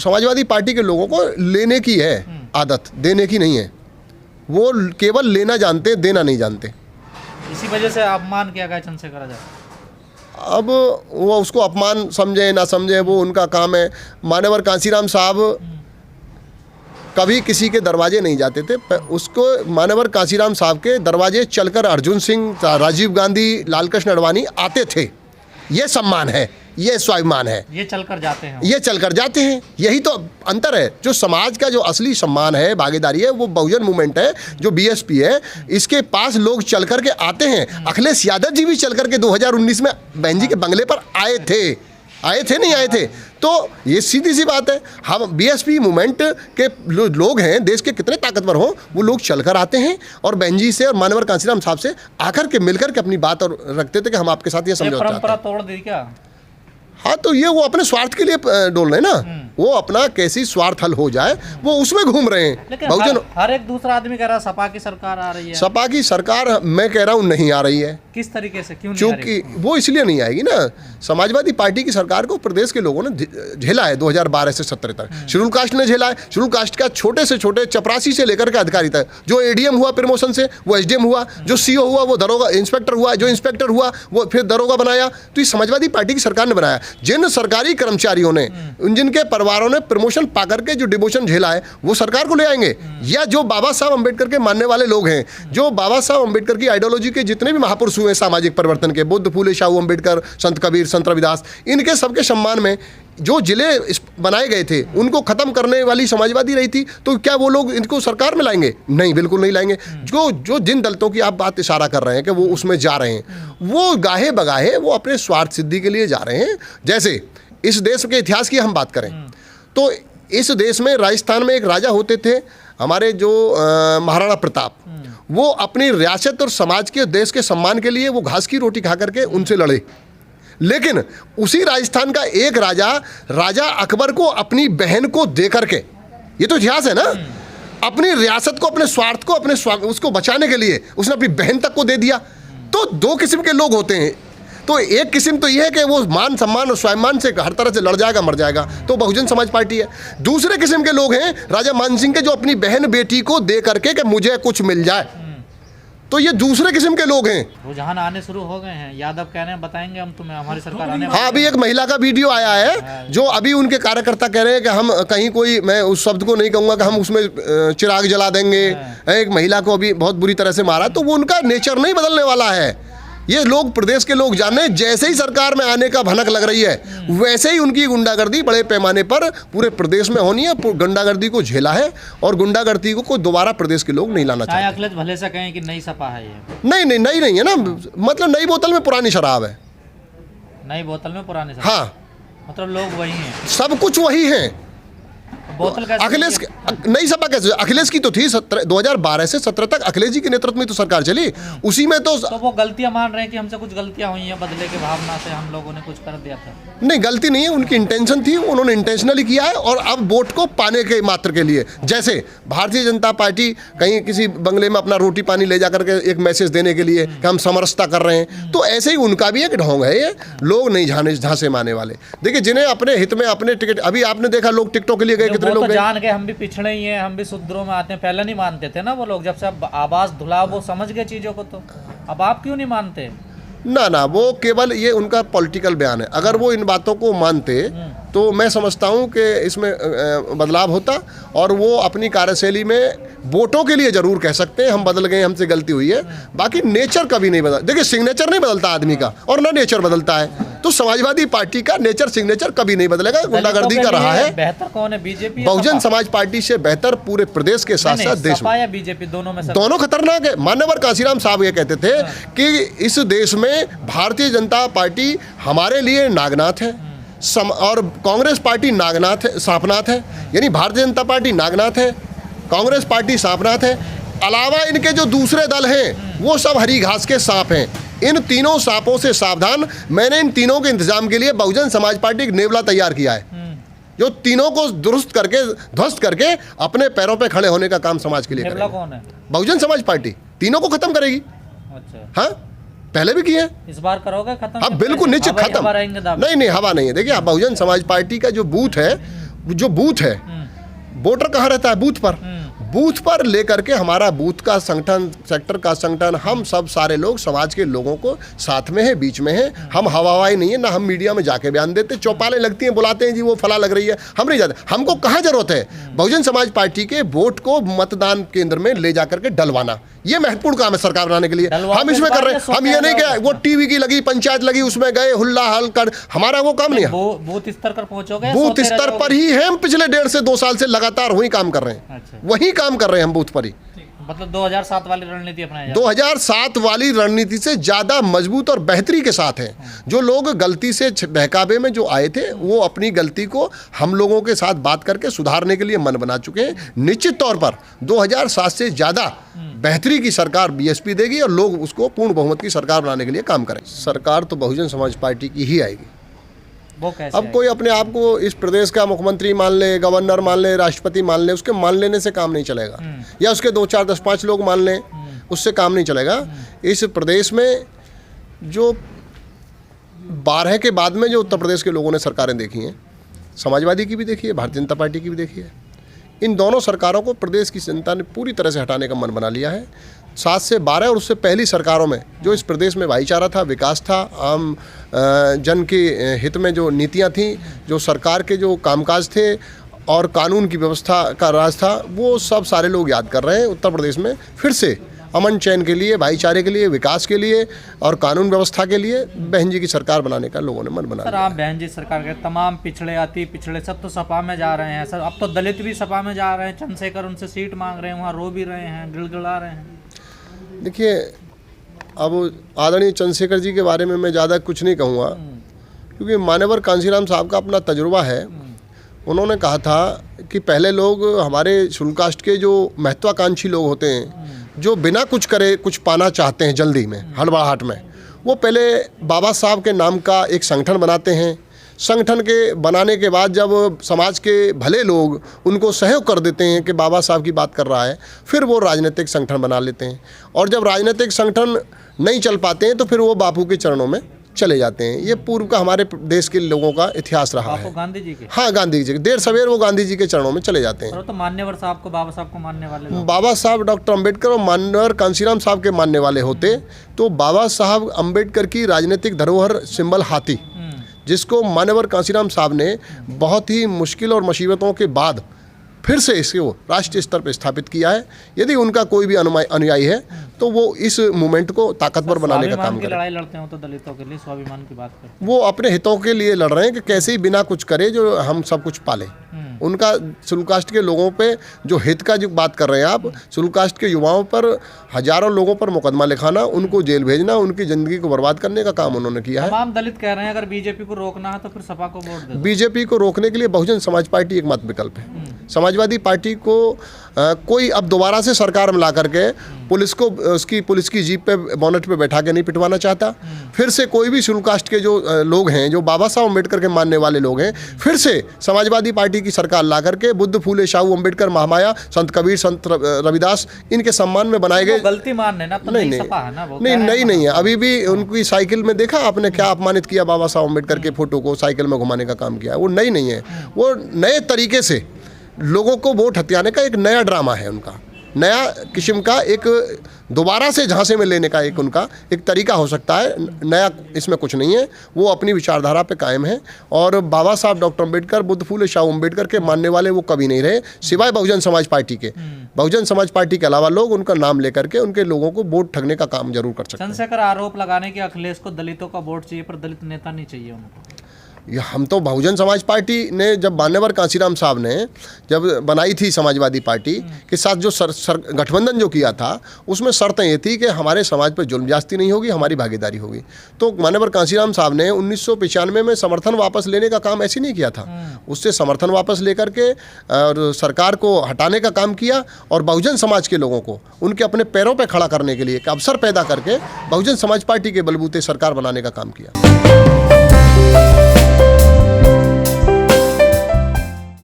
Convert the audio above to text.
Samajwadi party के लोगों को लेने की है आदत, देने की नहीं है। वो केवल लेना जानते, देना नहीं जानते। इसी वजह से अपमान किया गया चंद्रशेखर आजाद। अब वो उसको अपमान समझे ना समझे, वो उनका काम है। मान्यवर कांशीराम साहब कभी किसी के दरवाजे नहीं जाते थे। उसको मान्यवर कांशीराम साहब के दरवाजे चलकर अर्जुन सिंह, राजीव गांधी, लालकृष्ण आडवाणी आते थे। ये सम्मान है, ये स्वाभिमान है। ये चलकर जाते हैं, ये चलकर जाते हैं। यही तो अंतर है। जो समाज का जो असली सम्मान है, भागीदारी है, वो बहुजन मूवमेंट है, जो बीएसपी है। इसके पास लोग चल कर के आते हैं। अखिलेश यादव जी भी चल कर के 2019 में बहन जी के बंगले पर आए थे नहीं आए थे। तो ये सीधी सी बात है। हम बीएसपी मूवमेंट के लोग हैं, देश के कितने ताकतवर हों, वो लोग चलकर आते हैं और बहन जी से और मान्यवर कांशीराम साहब से आकर के मिलकर के अपनी बात और रखते थे कि हम आपके साथ ये समझौता चाहते हैं। परंपरा तोड़ दी क्या? हाँ, तो ये वो अपने स्वार्थ के लिए डोल रहे हैं ना। वो अपना कैसी स्वार्थ हल हो जाए वो उसमें घूम रहे हैं। लेकिन बहुजन हर एक दूसरा आदमी कह रहा है सपा की सरकार आ रही है। सपा की सरकार मैं कह रहा हूँ नहीं आ रही है। किस तरीके से, क्यों नहीं आ रही? क्योंकि वो इसलिए नहीं आएगी ना, समाजवादी पार्टी की सरकार को प्रदेश के लोगों ने झेला है 2012 से 17 तक। शेड्यूल कास्ट ने झेला है। शेड्यूल कास्ट का छोटे से छोटे चपरासी से लेकर के अधिकारी तक, जो एडीएम हुआ प्रमोशन से वो एसडीएम हुआ, जो सीओ हुआ वो दरोगा इंस्पेक्टर हुआ, जो इंस्पेक्टर हुआ वो फिर दरोगा बनाया। तो ये समाजवादी पार्टी की सरकार ने बनाया। जिन सरकारी कर्मचारियों ने, जिनके परिवारों ने प्रमोशन पाकर के जो डिमोशन झेला है, वो सरकार को ले आएंगे। या जो बाबा साहब अम्बेडकर के मानने वाले लोग हैं, जो बाबा साहब अम्बेडकर की आइडियोलॉजी के जितने भी महापुरुष हुए सामाजिक परिवर्तन के, बुद्ध, फूले, शाहू अम्बेडकर, संत कबीर, संत रविदास, इनके सबके सम्मान में जो जिले बनाए गए थे उनको खत्म करने वाली समाजवादी रही थी। तो क्या वो लोग इनको सरकार में लाएंगे? नहीं, बिल्कुल नहीं लाएंगे। जो जिन दलितों की आप बात इशारा कर रहे हैं कि वो उसमें जा रहे हैं, वो गाहे बगाहे वो अपने स्वार्थ सिद्धि के लिए जा रहे हैं। जैसे इस देश के इतिहास की हम बात करें तो इस देश में राजस्थान में एक राजा होते थे हमारे जो महाराणा प्रताप। वो अपनी रियासत और समाज के, देश के सम्मान के लिए वो घास की रोटी खा करके उनसे लड़े। लेकिन उसी राजस्थान का एक राजा अकबर को अपनी बहन को दे करके, ये तो इतिहास है ना, अपनी रियासत को, अपने स्वार्थ को, उसको बचाने के लिए उसने अपनी बहन तक को दे दिया। तो दो किस्म के लोग होते हैं। तो एक किस्म तो यह है कि वो मान सम्मान और स्वाभिमान से हर तरह से लड़ जाएगा, मर जाएगा, तो बहुजन समाज पार्टी है। दूसरे किस्म के लोग हैं राजा मान सिंह के, जो अपनी बहन बेटी को दे करके कि मुझे कुछ मिल जाए। तो ये दूसरे किस्म के लोग हैं। रुझान आने शुरू हो गए हैं। यादव कह रहे हैं बताएंगे हम तुम्हें, हमारी सरकार आने। हाँ, अभी एक महिला का वीडियो आया है जो अभी उनके कार्यकर्ता कह रहे हैं कि हम कहीं कोई, मैं उस शब्द को नहीं कहूँगा, कि हम उसमें चिराग जला देंगे। एक महिला को अभी बहुत बुरी तरह से मारा। तो वो उनका नेचर नहीं बदलने वाला है। ये लोग, प्रदेश के लोग जाने, जैसे ही सरकार में आने का भनक लग रही है वैसे ही उनकी गुंडागर्दी बड़े पैमाने पर पूरे प्रदेश में होनी है। गुंडागर्दी को झेला है और गुंडागर्दी को दोबारा प्रदेश के लोग नहीं लाना चाहते। अखिलेश भले से कहें कि नई सपा है ये। नहीं है ना, मतलब नई बोतल में पुरानी शराब है। नई बोतल में पुरानी शराब। हाँ, मतलब लोग वही हैं, सब कुछ वही है। बोतल कैसे? अखिलेश नई सपा कैसे? अखिलेश की तो थी 2012 से 17 तक अखिलेश जी के नेतृत्व में तो सरकार चली। उसी में तो वो गलतियां मान रहे हैं कि हमसे कुछ गलतियां हुई हैं, बदले के भावना से हम लोगों ने कुछ कर दिया था। नहीं, गलती नहीं है, उनकी इंटेंशन थी, उन्होंने इंटेंशनली किया है। और अब वोट को पाने के मात्र के लिए, जैसे भारतीय जनता पार्टी कहीं किसी बंगले में अपना रोटी पानी ले जाकर के एक मैसेज देने के लिए कि हम समरसता कर रहे हैं, तो ऐसे ही उनका भी एक ढोंग है। ये लोग नहीं झांसे माने वाले। देखिए, जिन्हें अपने हित में अपने टिकट, अभी आपने देखा लोग टिकटों के लिए गए, कितने लोग जान के हम भी पिछड़े ही हैं, हम भी शूद्रों में आते हैं। पहले नहीं मानते थे ना वो लोग, जब से अब आवाज धुला वो समझ गए चीजों को। तो अब आप क्यों नहीं मानते? ना, वो केवल ये उनका पॉलिटिकल बयान है। अगर वो इन बातों को मानते तो मैं समझता हूँ कि इसमें बदलाव होता। और वो अपनी कार्यशैली में वोटों के लिए जरूर कह सकते हैं हम बदल गए, हमसे गलती हुई है। बाकी नेचर कभी नहीं बदला। देखिए, सिग्नेचर नहीं बदलता आदमी का, और ना नेचर बदलता है। तो समाजवादी पार्टी का नेचर, सिग्नेचर कभी नहीं बदलेगा। गुंडागर्दी का रहा है। बेहतर कौन है, बीजेपी? बहुजन समाज पार्टी से बेहतर पूरे प्रदेश के साथ साथ देश में, या बीजेपी, दोनों में दोनों खतरनाक है। मान्यवर कांशीराम साहब ये कहते थे कि इस देश में भारतीय जनता पार्टी हमारे लिए नागनाथ है और कांग्रेस पार्टी नागनाथ है, सांपनाथ है। यानी भारतीय जनता पार्टी नागनाथ है, कांग्रेस पार्टी सांपनाथ है। अलावा इनके जो दूसरे दल हैं वो सब हरी घास के सांप हैं। इन तीनों सांपों से सावधान। मैंने इन तीनों के इंतजाम के लिए बहुजन समाज पार्टी एक नेवला तैयार किया है, जो तीनों को दुरुस्त करके, ध्वस्त करके अपने पैरों पे खड़े होने का काम समाज के लिए करेगा। कौन है? बहुजन समाज पार्टी तीनों को खत्म करेगी। अच्छा, हाँ, पहले भी किए, इस बार करोगे खत्म? हाँ, बिल्कुल निश्चित खत्म। नहीं, हवा नहीं है। देखिए, बहुजन समाज पार्टी का जो बूथ है जो बूथ है, वोटर कहाँ रहता है? बूथ पर। बूथ पर लेकर के हमारा बूथ का संगठन, सेक्टर का संगठन, हम सब सारे लोग समाज के लोगों को साथ में है, बीच में है। हम हवाई नहीं है ना, हम मीडिया में जाके बयान देते, चौपालें लगती हैं, बुलाते हैं जी वो फला लग रही है, हम नहीं जाते। हमको कहाँ जरूरत है? बहुजन समाज पार्टी के वोट को मतदान केंद्र में ले जाकर के डलवाना, ये महत्वपूर्ण काम है सरकार बनाने के लिए। हम इसमें कर रहे हैं। हम ये नहीं कि वो टीवी की लगी, पंचायत लगी, उसमें गए हुल्ला हल कर, हमारा वो काम नहीं है। बूथ स्तर पर पहुंचोगे? बूथ स्तर पर ही है। हम पिछले 1.5 से 2 साल से लगातार वही काम कर रहे हैं। अच्छा। वही काम कर रहे हैं हम बूथ पर ही। मतलब 2007 वाली रणनीति अपनाई? 2007 वाली रणनीति से ज्यादा मजबूत और बेहतरी के साथ है। जो लोग गलती से बहकावे में जो आए थे, वो अपनी गलती को हम लोगों के साथ बात करके सुधारने के लिए मन बना चुके हैं। निश्चित तौर पर 2007 से ज्यादा बेहतरी की सरकार बीएसपी देगी और लोग उसको पूर्ण बहुमत की सरकार बनाने के लिए काम करें। सरकार तो बहुजन समाज पार्टी की ही आएगी। वो कैसे? अब कोई अपने आप को इस प्रदेश का मुख्यमंत्री मान ले, गवर्नर मान ले, राष्ट्रपति मान ले, उसके मान लेने से काम नहीं चलेगा। या उसके 2, 4, 10, 5 लोग मान लें, उससे काम नहीं चलेगा। इस प्रदेश में जो 12 के बाद में जो उत्तर प्रदेश के लोगों ने सरकारें देखी हैं, समाजवादी की भी देखी है, भारतीय जनता पार्टी की भी देखी है, इन दोनों सरकारों को प्रदेश की जनता ने पूरी तरह से हटाने का मन बना लिया है। 7 से 12 और उससे पहली सरकारों में जो इस प्रदेश में भाईचारा था, विकास था, आम जन के हित में जो नीतियां थीं, जो सरकार के जो कामकाज थे और कानून की व्यवस्था का राज था, वो सब सारे लोग याद कर रहे हैं। उत्तर प्रदेश में फिर से अमन चैन के लिए, भाईचारे के लिए, विकास के लिए और कानून व्यवस्था के लिए बहन जी की सरकार बनाने का लोगों ने मन बना लिया। सर, आप बहन जी सरकार के तमाम पिछड़े, अति पिछड़े सब तो सपा में जा रहे हैं सर। अब तो दलित भी सपा में जा रहे हैं। चंद्रशेखर उनसे सीट मांग रहे हैं, वहाँ रो भी रहे हैं, गिड़गिड़ा रहे हैं। देखिए, अब आदरणीय चंद्रशेखर जी के बारे में मैं ज़्यादा कुछ नहीं कहूँगा, क्योंकि मान्यवर कांशीराम साहब का अपना तजुर्बा है। उन्होंने कहा था कि पहले लोग, हमारे शेड्यूल कास्ट के जो महत्वाकांक्षी लोग होते हैं, जो बिना कुछ करे कुछ पाना चाहते हैं जल्दी में, हड़बड़ाहट में, वो पहले बाबा साहब के नाम का एक संगठन बनाते हैं। संगठन के बनाने के बाद जब समाज के भले लोग उनको सहयोग कर देते हैं कि बाबा साहब की बात कर रहा है, फिर वो राजनीतिक संगठन बना लेते हैं। और जब राजनीतिक संगठन नहीं चल पाते हैं तो फिर वो बापू के चरणों में चले जाते हैं। ये पूर्व का हमारे देश के लोगों का इतिहास रहा है। गांधी जी के? हाँ, गांधी जी के। देर सवेर वो गांधी जी के चरणों में चले जाते हैं। तो मान्यवर साहब को, बाबा साहब को मानने वाले लोग, बाबा साहब डॉक्टर अंबेडकर और मान्यवर कांशीराम साहब के मानने वाले होते तो बाबा साहब अंबेडकर की राजनीतिक धरोहर सिंबल हाथी, जिसको मान्यवर कांशीराम साहब ने बहुत ही मुश्किल और मुसीबतों के बाद फिर से इसको राष्ट्रीय स्तर पर स्थापित किया है। यदि उनका कोई भी अनुयायी है तो वो इस मूवमेंट को ताकतवर बनाने का काम करे। लड़ाई लड़ते हो तो दलितों के लिए स्वाभिमान की बात करते हैं। वो अपने हितों के लिए लड़ रहे हैं कि कैसे ही बिना कुछ करे जो हम सब कुछ पालें। उनका शेड्यूल कास्ट के लोगों पे जो हित का जो बात कर रहे हैं आप, शेड्यूल कास्ट के युवाओं पर, हजारों लोगों पर मुकदमा लिखाना, उनको जेल भेजना, उनकी ज़िंदगी को बर्बाद करने का काम उन्होंने किया है। तमाम दलित कह रहे हैं अगर बीजेपी को रोकना है तो फिर सपा को वोट दे दो। बीजेपी को रोकने के लिए बहुजन समाज पार्टी एकमात्र विकल्प है। समाजवादी पार्टी को कोई अब दोबारा से सरकार में ला करके पुलिस को उसकी पुलिस की जीप पे, बोनट पे बैठा के नहीं पिटवाना चाहता। फिर से कोई भी शेड्यूल कास्ट के जो लोग हैं, जो बाबा साहब अम्बेडकर के मानने वाले लोग हैं, फिर से समाजवादी पार्टी की सरकार ला करके बुद्ध, फूले, शाहू, अम्बेडकर, महामाया, संत कबीर, संत रविदास, इनके सम्मान में बनाए गए। गलती मानने ना तो नहीं सपा है ना, वो नहीं है। अभी भी उनकी साइकिल में देखा आपने क्या अपमानित किया बाबा साहब अम्बेडकर के फोटो को साइकिल में घुमाने का काम किया। वो नहीं है। वो नए तरीके से लोगों को वोट हथियाने का एक नया ड्रामा है उनका, नया किस्म का एक दोबारा से झांसे में लेने का एक उनका एक तरीका हो सकता है। नया इसमें कुछ नहीं है। वो अपनी विचारधारा पे कायम है और बाबा साहब डॉक्टर अम्बेडकर, बुद्ध, फूले, शाहू अम्बेडकर के मानने वाले वो कभी नहीं रहे, सिवाय बहुजन समाज पार्टी के। बहुजन समाज पार्टी के अलावा लोग उनका नाम लेकर के उनके लोगों को वोट ठगने का काम जरूर कर सकते हैं। चंद्रशेखर आरोप लगाने के अखिलेश को दलितों का वोट चाहिए पर दलित नेता नहीं चाहिए उनको। हम तो बहुजन समाज पार्टी ने जब मान्यवर कांशीराम साहब ने जब बनाई थी समाजवादी पार्टी के साथ जो गठबंधन जो किया था, उसमें शर्तें ये थी कि हमारे समाज पर जुल्म ज्यादती नहीं होगी, हमारी भागीदारी होगी। तो मान्यवर कांशीराम साहब ने 1995 में समर्थन वापस लेने का काम ऐसे नहीं किया था। उससे समर्थन वापस लेकर के और सरकार को हटाने का काम किया और बहुजन समाज के लोगों को उनके अपने पैरों पर खड़ा करने के लिए एक अवसर पैदा करके बहुजन समाज पार्टी के बलबूते सरकार बनाने का काम किया।